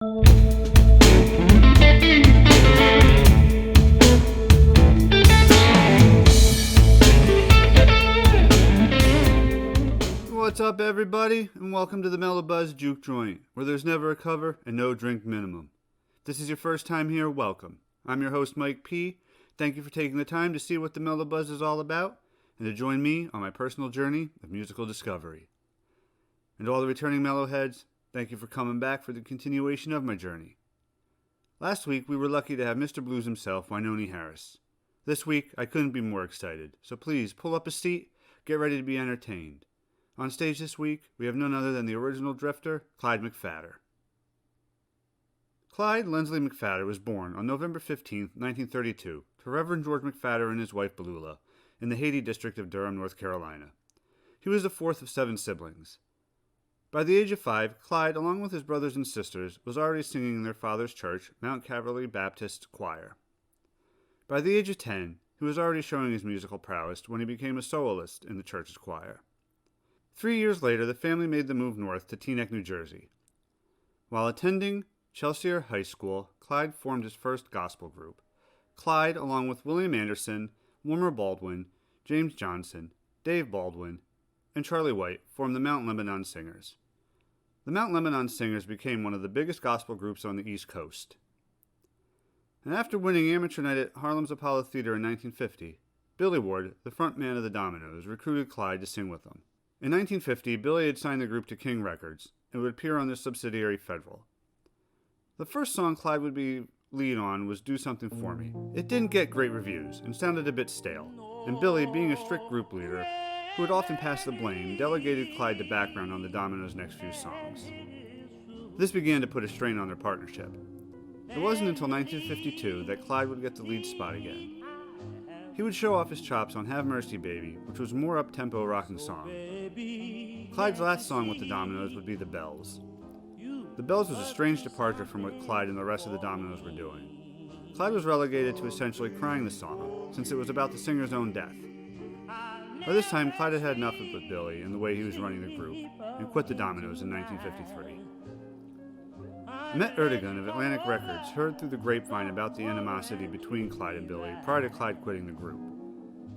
What's up, everybody, and welcome to the Mellow Buzz Juke Joint, where there's never a cover and no drink minimum. If this is your first time here, welcome. I'm your host, Mike P. Thank you for taking the time to see what the Mellow Buzz is all about, and to join me on my personal journey of musical discovery. And to all the returning Mellow Heads, thank you for coming back for the continuation of my journey. Last week, we were lucky to have Mr. Blues himself, Wynonie Harris. This week, I couldn't be more excited, so please pull up a seat, get ready to be entertained. On stage this week, we have none other than the original drifter, Clyde McPhatter. Clyde Lensley McPhatter was born on November 15, 1932, to Reverend George McPhatter and his wife Beulah, in the Hayti district of Durham, North Carolina. He was the fourth of 7 siblings. By the age of 5, Clyde, along with his brothers and sisters, was already singing in their father's church, Mount Calvary Baptist Choir. By the age of 10, he was already showing his musical prowess when he became a soloist in the church's choir. 3 years later, the family made the move north to Teaneck, New Jersey. While attending Chelsea High School, Clyde formed his first gospel group. Clyde, along with William Anderson, Wilmer Baldwin, James Johnson, Dave Baldwin, and Charlie White, formed the Mount Lebanon Singers. The Mount Lebanon Singers became one of the biggest gospel groups on the East Coast. And after winning amateur night at Harlem's Apollo Theater in 1950, Billy Ward, the frontman of the Dominoes, recruited Clyde to sing with them. In 1950, Billy had signed the group to King Records and would appear on their subsidiary Federal. The first song Clyde would be lead on was Do Something For Me. It didn't get great reviews and sounded a bit stale, and Billy, being a strict group leader, who would often pass the blame, delegated Clyde to background on the Dominoes' next few songs. This began to put a strain on their partnership. It wasn't until 1952 that Clyde would get the lead spot again. He would show off his chops on Have Mercy Baby, which was a more up-tempo rocking song. Clyde's last song with the Dominoes would be The Bells. The Bells was a strange departure from what Clyde and the rest of the Dominoes were doing. Clyde was relegated to essentially crying the song, since it was about the singer's own death. By this time, Clyde had had enough of Billy and the way he was running the group, and quit the Dominoes in 1953. Met Erdogan of Atlantic Records heard through the grapevine about the animosity between Clyde and Billy prior to Clyde quitting the group.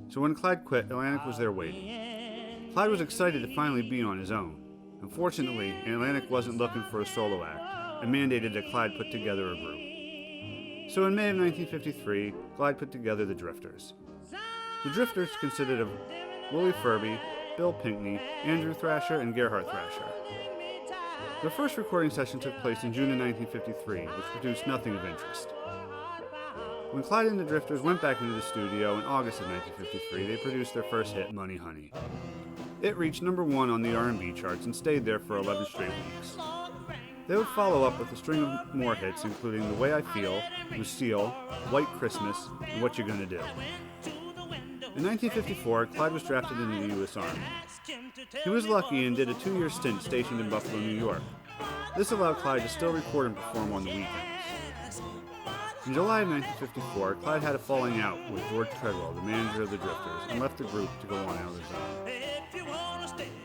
So when Clyde quit, Atlantic was there waiting. Clyde was excited to finally be on his own. Unfortunately, Atlantic wasn't looking for a solo act and mandated that Clyde put together a group. So in May of 1953, Clyde put together the Drifters. The Drifters consisted of Willie Furby, Bill Pinkney, Andrew Thrasher, and Gerhard Thrasher. Their first recording session took place in June of 1953, which produced nothing of interest. When Clyde and the Drifters went back into the studio in August of 1953, they produced their first hit, Money Honey. It reached number 1 on the R&B charts and stayed there for 11 straight weeks. They would follow up with a string of more hits, including The Way I Feel, Lucille, White Christmas, and What You Gonna Do. In 1954, Clyde was drafted into the U.S. Army. He was lucky and did a 2-year stint stationed in Buffalo, New York. This allowed Clyde to still record and perform on the weekends. In July of 1954, Clyde had a falling out with George Treadwell, the manager of the Drifters, and left the group to go on out his own.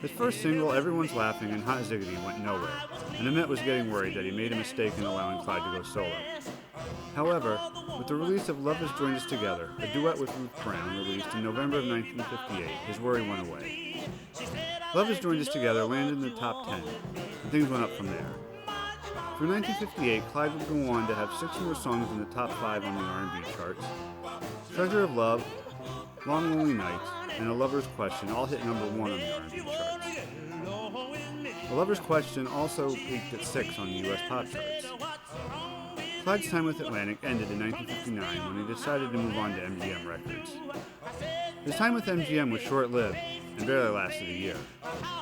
His first single, Everyone's Laughing, and Hot Ziggity went nowhere, and Emmett was getting worried that he made a mistake in allowing Clyde to go solo. However, with the release of Love Has Joined Us Together, a duet with Ruth Brown released in November of 1958, his worry went away. Love Has Joined Us Together landed in the top 10, and things went up from there. Through 1958, Clyde would go on to have 6 more songs in the top 5 on the R&B charts. Treasure of Love, Long Lonely Nights, and A Lover's Question all hit number 1 on the R&B charts. A Lover's Question also peaked at 6 on the US pop charts. Clyde's time with Atlantic ended in 1959 when he decided to move on to MGM Records. His time with MGM was short-lived and barely lasted a year.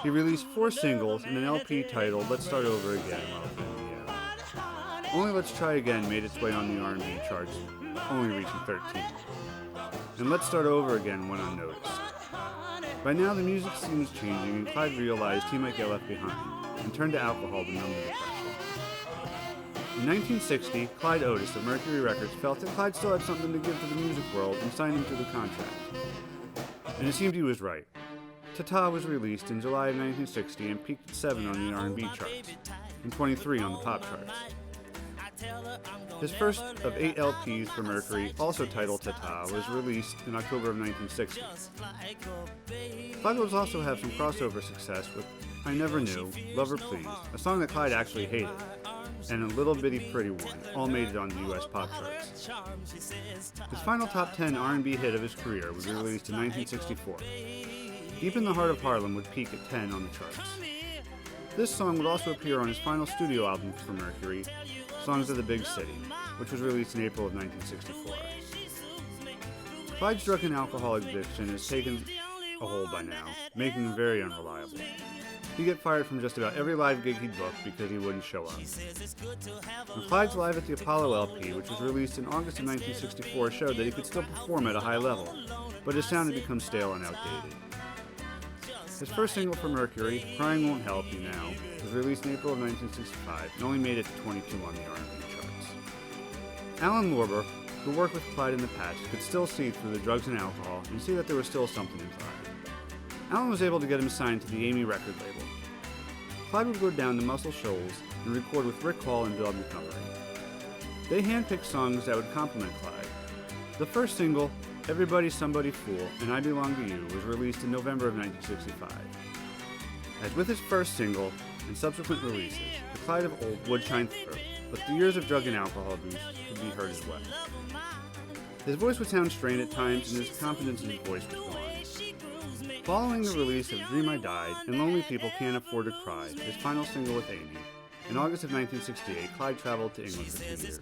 He released 4 singles and an LP titled Let's Start Over Again while with MGM. Only Let's Try Again made its way on the R&B charts, only reaching 13. And Let's Start Over Again went unnoticed. By now the music scene was changing and Clyde realized he might get left behind and turned to alcohol to numb the depression. In 1960, Clyde Otis of Mercury Records felt that Clyde still had something to give to the music world and signed him to the contract. And it seemed he was right. Ta-Ta was released in July of 1960 and peaked at 7 on the R&B charts, and 23 on the pop charts. His first of 8 LPs for Mercury, also titled Ta-Ta, was released in October of 1960. Clyde would also have some crossover success with I Never Knew, Lover Please, a song that Clyde actually hated, and A Little Bitty Pretty One, all made it on the US pop charts. His final top 10 R&B hit of his career would be released in 1964. Deep in the Heart of Harlem would peak at 10 on the charts. This song would also appear on his final studio album for Mercury, Songs of the Big City, which was released in April of 1964. Clyde's drug and alcohol addiction has taken a hold by now, making him very unreliable. He'd get fired from just about every live gig he'd booked because he wouldn't show up. And Clyde's Live at the Apollo LP, which was released in August of 1964, showed that he could still perform at a high level, but his sound had become stale and outdated. His first single for Mercury, Crying Won't Help You Now, was released in April of 1965 and only made it to 22 on the R&B charts. Alan Lorber, who worked with Clyde in the past, could still see through the drugs and alcohol and see that there was still something in Clyde. Alan was able to get him signed to the Amy record label. Clyde would go down to Muscle Shoals and record with Rick Hall and Bill Montgomery. They handpicked songs that would complement Clyde. The first single, Everybody's Somebody Fool and I Belong to You, was released in November of 1965. As with his first single and subsequent releases, the Clyde of old would shine through, but the years of drug and alcohol abuse could be heard as well. His voice would sound strained at times and his confidence in his voice was gone. Following the release of Dream I Died and Lonely People Can't Afford to Cry, his final single with Amy, in August of 1968, Clyde traveled to England for 2 years.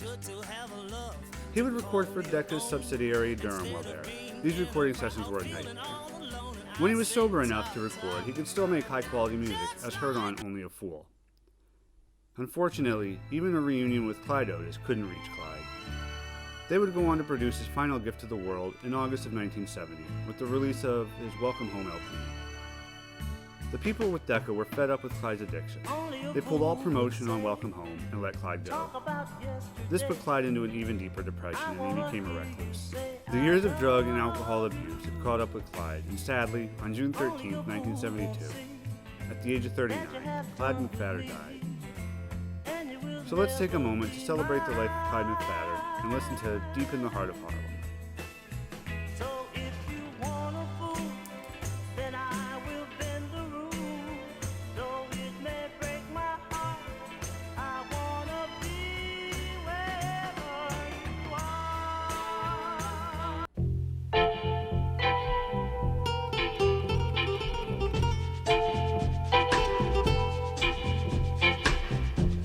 He would record for Decca's subsidiary Durham while there. These recording sessions were a nightmare. When he was sober enough to record, he could still make high-quality music, as heard on Only a Fool. Unfortunately, even a reunion with Clyde Otis couldn't reach Clyde. They would go on to produce his final gift to the world in August of 1970, with the release of his Welcome Home LP. The people with Decca were fed up with Clyde's addiction. They pulled all promotion on Welcome Home and let Clyde go. This put Clyde into an even deeper depression and he became a recluse. The years of drug and alcohol abuse had caught up with Clyde, and sadly, on June 13, 1972, at the age of 39, Clyde McPhatter died. So let's take a moment to celebrate the life of Clyde McPhatter and listen to Deep in the Heart of Harlem.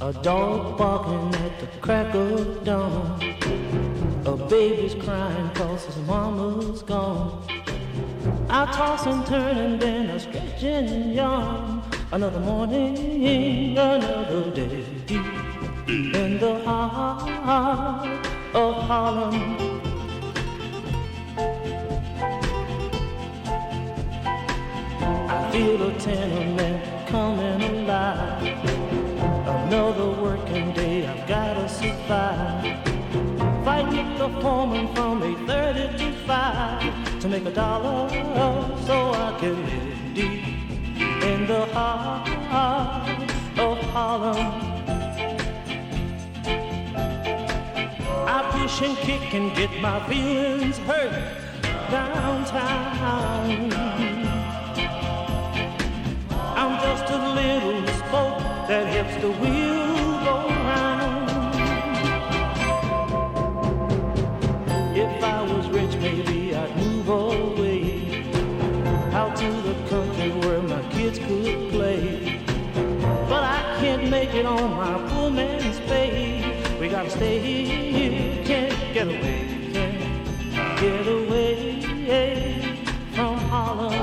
A dog barking at the crack of dawn. A baby's crying 'cause his mama's gone. I toss and turn and then I stretch and yawn. Another morning, another day. In the heart of Harlem. I feel a tenement coming alive. Another working day, I've gotta survive. Fight with the foreman from 8:30 to 5 to make $1 so I can live deep in the heart of Harlem. I push and kick and get my feelings hurt downtown. I'm just a little spoke that helps the wheel go round. If I was rich, maybe I'd move away out to the country where my kids could play. But I can't make it on my poor man's pay. We gotta stay here, can't get away, can't get away from Harlem.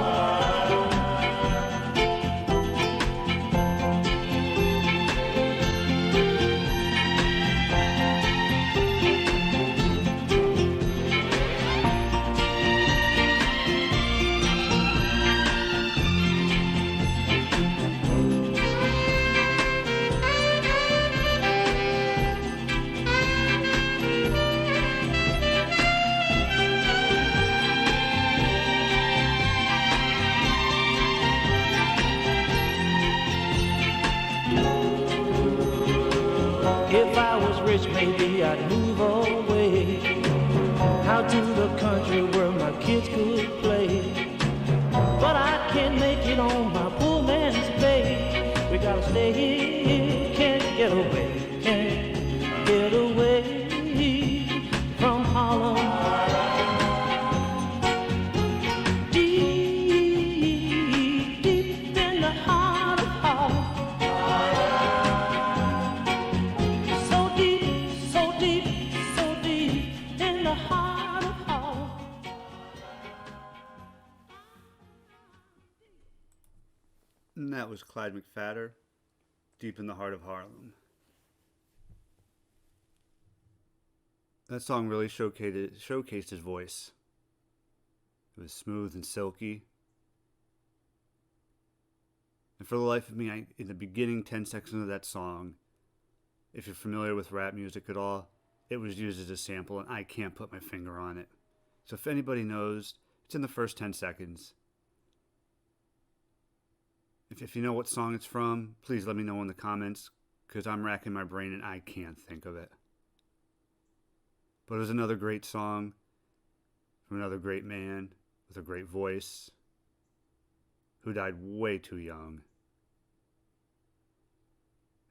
rich, maybe I'd move away out to the country where my kids could play. But I can't make it on my poor man's pay. We gotta stay here, can't get away, can't get away from Harlem. Deep, deep in the heart of Harlem. So deep, so deep, so deep in the heart of Harlem. And that was Clyde McPhatter, Deep in the Heart of Harlem. That song really showcased his voice. It was smooth and silky. And for the life of me, in the beginning 10 seconds of that song, if you're familiar with rap music at all, it was used as a sample, and I can't put my finger on it. So if anybody knows, it's in the first 10 seconds. If you know what song it's from, please let me know in the comments, because I'm racking my brain and I can't think of it. But it was another great song from another great man with a great voice who died way too young.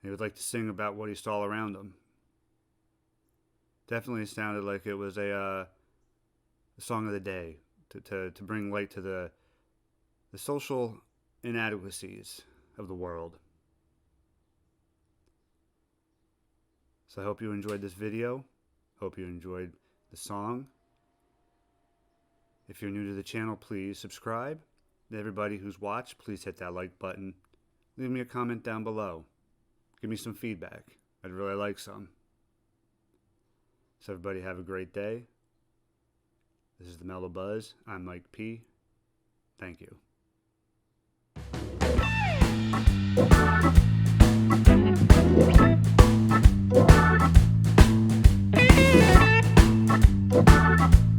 He would like to sing about what he saw around him. Definitely sounded like it was a song of the day to bring light to the social inadequacies of the world. So I hope you enjoyed this video. Hope you enjoyed the song. If you're new to the channel, please subscribe. And everybody who's watched, please hit that like button. Leave me a comment down below. Give me some feedback. I'd really like some. So everybody have a great day. This is the Mellow Buzz. I'm Mike P. Thank you.